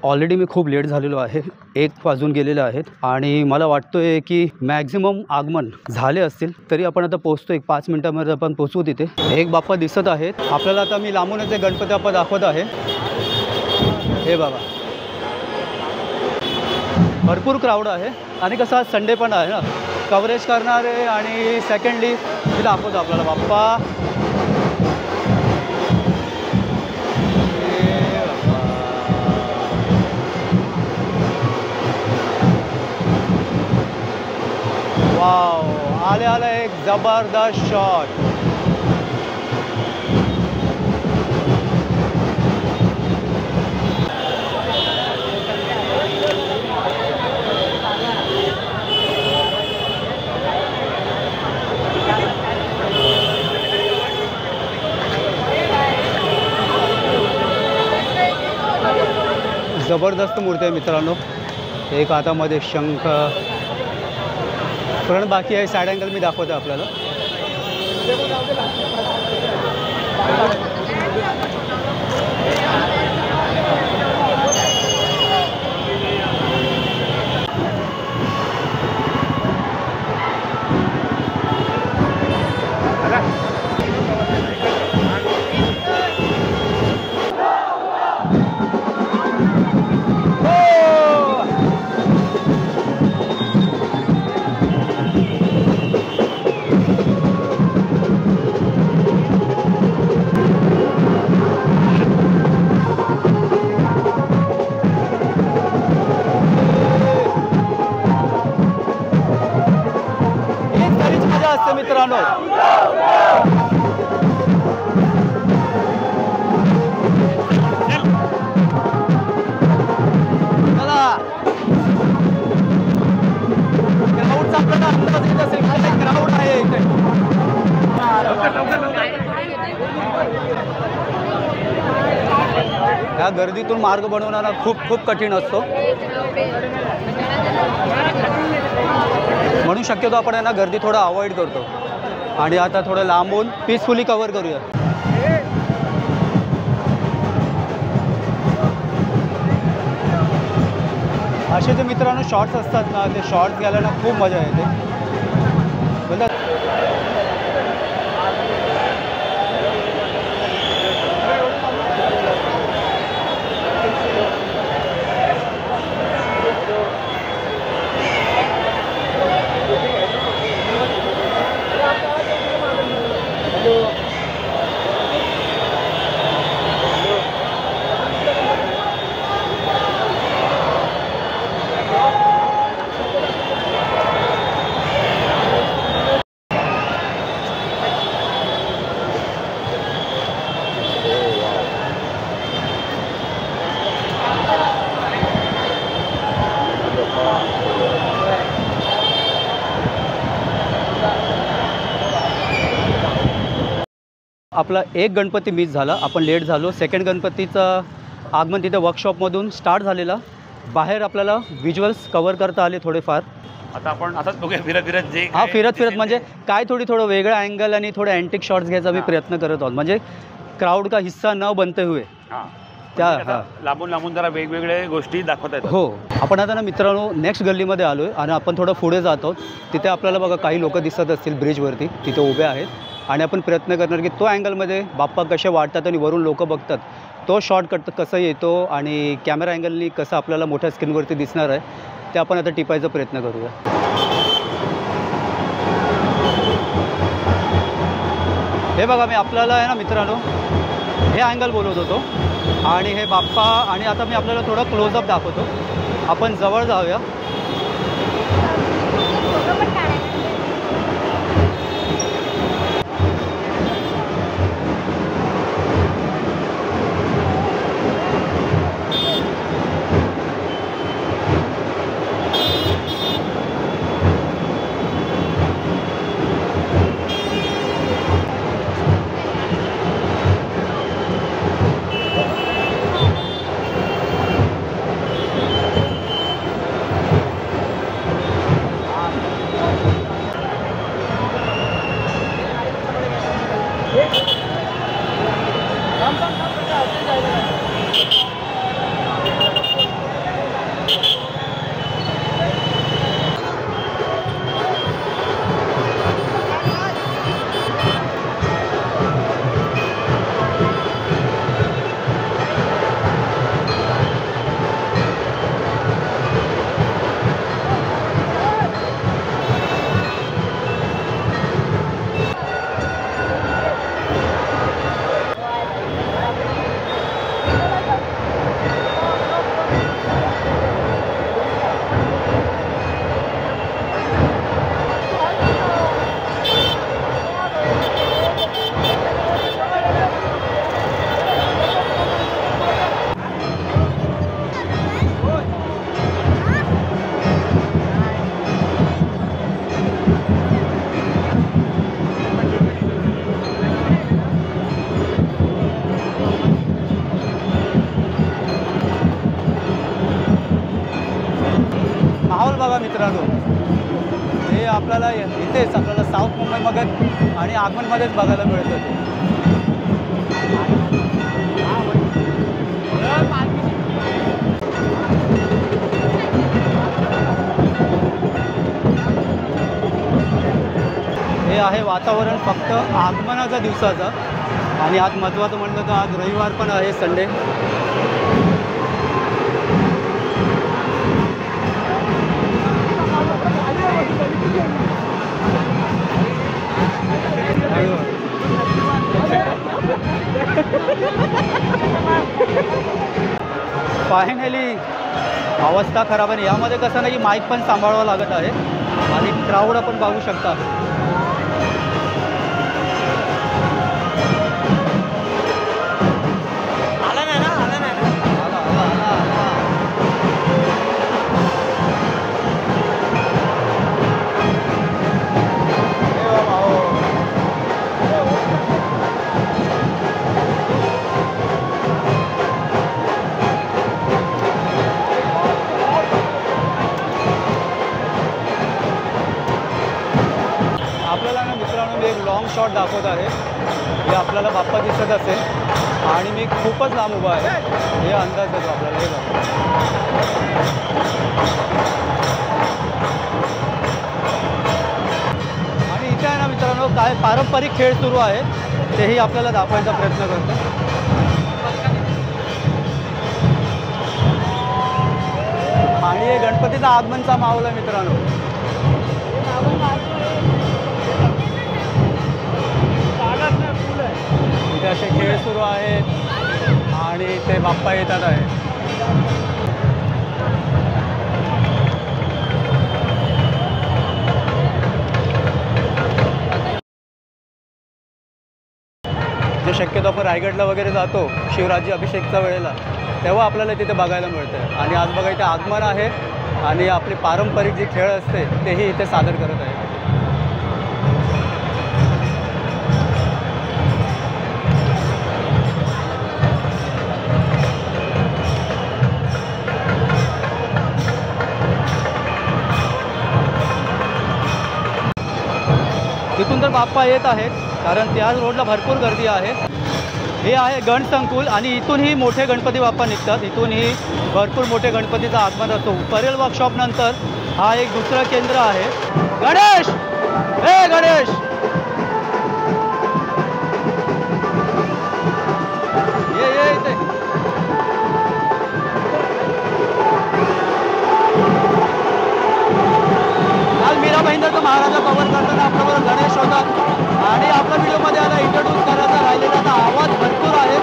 Already मी खूप late झालेलो आहे, 1 वाजून गेलेले आहेत आणि मला वाटतोय की मॅक्झिमम आगमन झाले असतील. तरी आपण आता पोहोचतो, 1-5 मिनिटांमध्ये आपण पोहोचू तिथे. एक बाप्पा दिसत आहेत आपल्याला. आता मी लांबूनच एक गणपती बाप्पा दाखवत आहे. हे बघा, भरपूर क्राऊड आहे आणि कसं आज संडे पण आहे ना, कव्हरेज करणारे आणि सेकंडली मी दाखवतो आपल्याला बाप्पा. वाव, आले एक जबरदस्त शॉट. जबरदस्त मूर्ती आहे मित्रांनो. एक हातामध्ये शंख, फ्रंट बाकी आहे, साइड अँगल मी दाखवतो आपल्याला. मित्रांनो, ग्राउंड आहे इथे. या गर्दीतून मार्ग बनवणारा खूप कठीण असतो, म्हणून शक्यतो आपण यांना गर्दी थोडं अवॉइड करतो आणि आता थोडं लांबून पीसफुली कव्हर करूया. असे जे मित्रांनो शॉर्ट्स असतात ना, ते शॉर्ट्स घ्यायला ना खूप मजा येते. म्हणजे आपला एक गणपती मिस झाला, आपण लेट झालो. सेकंड गणपतीचं आगमन तिथे वर्कशॉपमधून स्टार्ट झालेला. बाहेर आपल्याला व्हिज्युअल्स कव्हर करता आले थोडेफार. आता आपण असंच बघूया फिरत जे फिरत म्हणजे काय थोडं वेगळं अँगल आणि थोडं अँटिक शॉट्स घ्यायचा मी प्रयत्न करत आहोत, म्हणजे क्राऊड का हिस्सा न बनते हुए त्या लांबून जरा वेगवेगळ्या गोष्टी दाखवत आहेत. हो, आपण आता ना मित्रांनो नेक्स्ट गल्लीमध्ये आलो आहे आणि आपण थोडं पुढे जात आहोत. तिथे आपल्याला बघा काही लोक दिसत असतील ब्रिजवरती, तिथे उभे आहेत आणि आपण प्रयत्न करणार की तो अँगलमध्ये बाप्पा कसे वाटतात आणि वरून लोक बघतात तो शॉट कसं येतो आणि कॅमेरा अँगलनी कसं आपल्याला मोठ्या स्क्रीनवरती दिसणार आहे ते आपण आता टिपायचा प्रयत्न करूया. हे बघा, मी आपल्याला आहे ना मित्रांनो हे अँगल बोलवत होतो आणि हे बाप्पा, आणि आता मी आपल्याला थोडं क्लोजअप दाखवतो. आपण जवळ जाऊया. आपल्याला इथेच आपल्याला साऊथ मुंबईमध्ये आणि आगमनमध्येच बघायला मिळतं ते. हे आहे वातावरण फक्त आगमनाच्या दिवसाचं. आणि आज महत्त्वाचं म्हटलं तर आज रविवार पण आहे, संडे. फायनली अवस्था खराब आहे. यामध्ये कसं नाही की माईक पण सांभाळावं लागत आहे आणि क्राऊड आपण बघू शकता. आपल्याला ना मित्रांनो मी एक लॉंग शॉट दाखवत आहे. हे आपल्याला बाप्पा दिसत असेल आणि मी खूपच लांब उभा आहे, हे अंदाज देतो आपल्याला. हे बघा, आणि इथे आहे ना मित्रांनो काय पारंपरिक खेळ सुरू आहे तेही आपल्याला दाखवायचा प्रयत्न करतो. आणि हे गणपतीचा आगमनचा माहोल आहे मित्रांनो. इथे असे खेळ सुरू आहेत आणि ते बाप्पा येतात आहे. जे शक्यतो आपण रायगडला वगैरे जातो शिवराज्य अभिषेकच्या वेळेला, तेव्हा आपल्याला तिथे बघायला मिळतं. आणि आज बघा इथे आगमन आहे आणि आपली पारंपरिक जी खेळ असते तेही इथे सादर करत आहे. तिथून तर बाप्पा येत आहेत कारण त्याच रोडला भरपूर गर्दी आहे. हे आहे गणसंकुल आणि इथूनही मोठे गणपती बाप्पा निघतात. इथूनही भरपूर मोठे गणपतीचं आगमन असतो. परेल वर्कशॉप नंतर हा एक दुसरं केंद्र आहे. गणेश, हे गणेश, ये इथे. आज मीरा भाईंदरचा महाराजा कव्हर करताना आपल्याबरोबर गणेश होता आणि आपल्या व्हिडिओमध्ये आता इंट्रोड्यूस करायचा राहिलेला आता आवाज भरपूर आहे.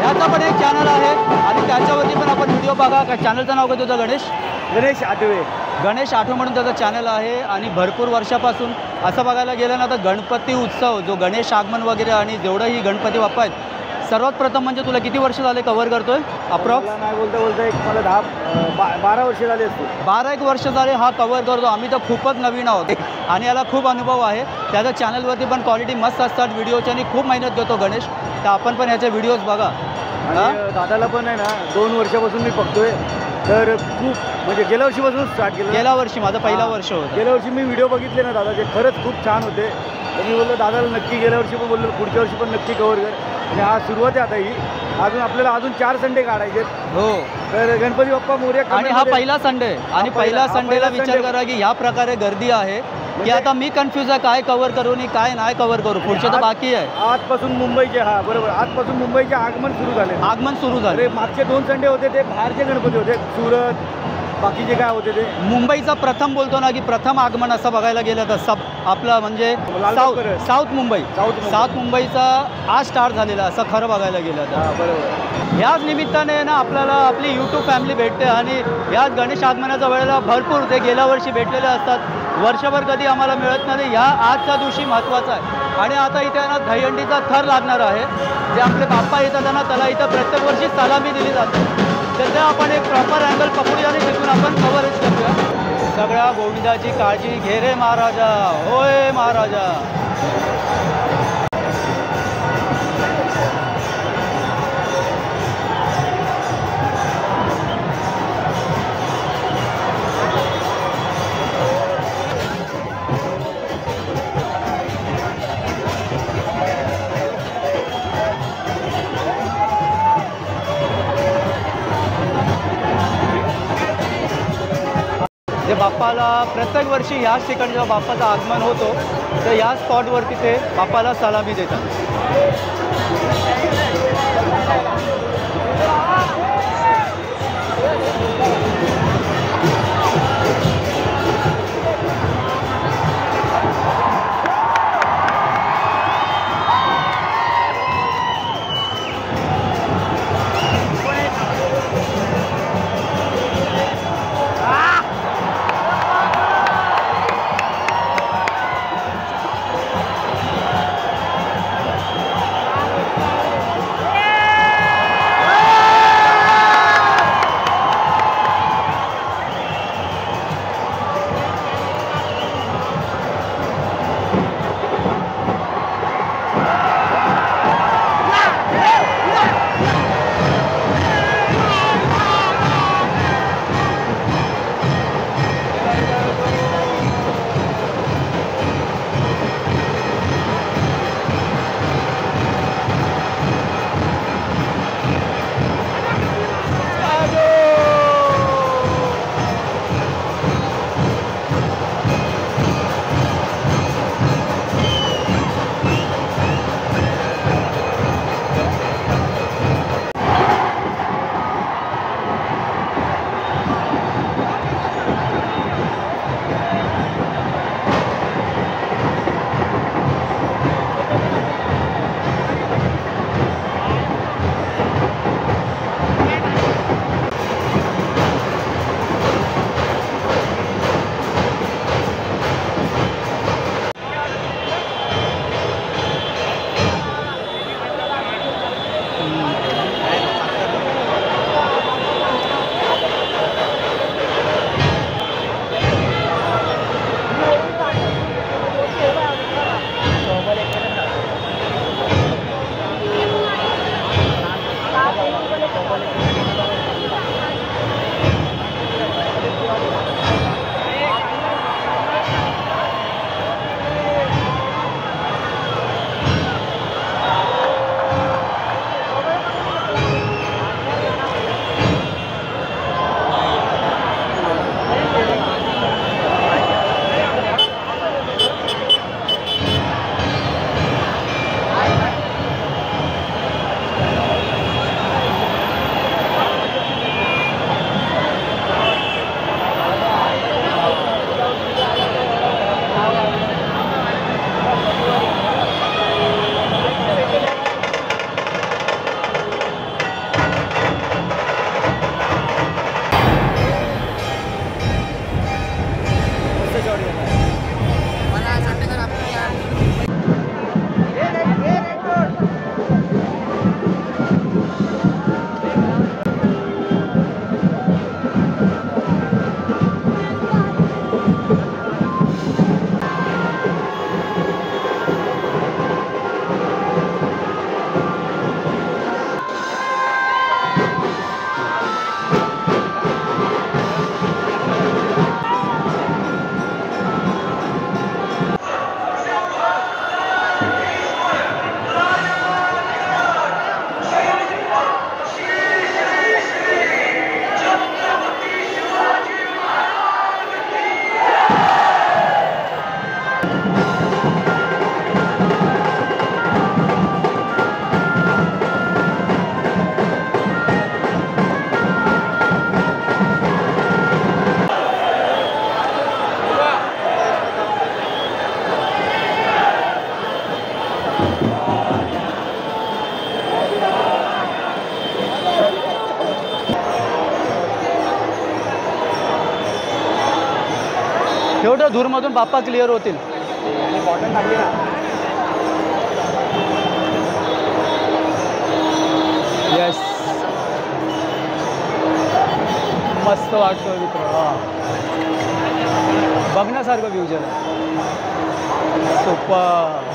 याचा पण एक चॅनल आहे आणि त्याच्यावरती पण आपण व्हिडिओ बघा. काय चॅनलचं नाव काय तुझं? गणेश आठवे. गणेश आठवे म्हणून त्याचं चॅनल आहे. आणि भरपूर वर्षापासून असं बघायला गेलं ना तर गणपती उत्सव जो गणेश आगमन वगैरे आणि जेवढंही गणपती बाप्पा आहेत, सर्वात प्रथम म्हणजे तुला किती वर्ष झाले कव्हर करतोय? अप्रॉक्स नाही बोलता एक मला 12 वर्ष झाले असतील. 12 वर्ष झाले हा कव्हर करतो. आम्ही तर खूपच नवीन आहोत आणि याला खूप अनुभव आहे. त्याच्या चॅनलवरती पण क्वालिटी मस्त असतात व्हिडिओची आणि खूप मेहनत घेतो गणेश. तर आपण पण ह्याचे व्हिडिओज बघा. आणि दादाला पण आहे ना 2 वर्षापासून मी बघतोय. तर खूप म्हणजे गेल्या वर्षीपासून स्टार्ट केलं. गेल्या वर्षी माझं पहिला वर्ष होतं. गेल्या वर्षी मी व्हिडिओ बघितले ना दादाचे, खरंच खूप छान होते. तर मी बोललो दादाला नक्की, गेल्या वर्षी पण बोललो पुढच्या वर्षी पण नक्की कव्हर कर. आणि हा सुरुवात आहे आता ही. आपल्याला अजून 4 संडे काढायचे. हो. तर गणपती बाप्पा मोरया. आणि हा पहिला संडे आणि पहिला संडेला विचार करा की ह्या प्रकारे गर्दी आहे की आता मी कन्फ्यूज आहे काय कव्हर करू आणि काय नाही कव्हर करू. पुढचे तर बाकी आहे. आजपासून मुंबईचे, हा बरोबर, आजपासून मुंबईचे आगमन सुरू झाले. आगमन सुरू झाले. मागचे 2 संडे होते ते बाहेरचे गणपती होते, सुरत बाकीचे काय होते ते. मुंबईचा प्रथम बोलतो ना की प्रथम आगमन असं बघायला गेलं तर आपलं म्हणजे साऊथ मुंबईचा आज स्टार्ट झालेला असं खरं बघायला गेलं तर. बरोबर. याच निमित्ताने ना आपल्याला आपली यूट्यूब फॅमिली भेटते आणि याच गणेश आगमनाच्या वेळेला भरपूर ते गेल्या वर्षी भेटलेले असतात. वर्षभर कधी आम्हाला मिळत नाही. ह्या आजच्या दिवशी महत्त्वाचा आहे. आणि आता इथे ना दहीहंडीचा थर लागणार आहे. जे आपले बाप्पा येतात त्यांना त्याला इथं प्रत्येक वर्षी सलामी दिली जाते. त्याचा आपण एक प्रॉपर अँगल पकडूया आणि तिथून आपण कव्हरेज करूया. सगळ्या गोविंदाची काळजी घे रे महाराजा, होय महाराजा. बाप्पाला प्रत्येक वर्षी ह्याच ठिकाणी जेव्हा बाप्पाचं आगमन होतो तर या स्पॉटवरती ते बाप्पाला सलामी देतात. एवढं धूरमधून बाप्पा क्लिअर होतील. बॉटल टाकली ना. येस, मस्त वाटतोय मित्र. बघण्यासारखं व्ह्यू आहे. सुपर.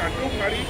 पाठवून गाडी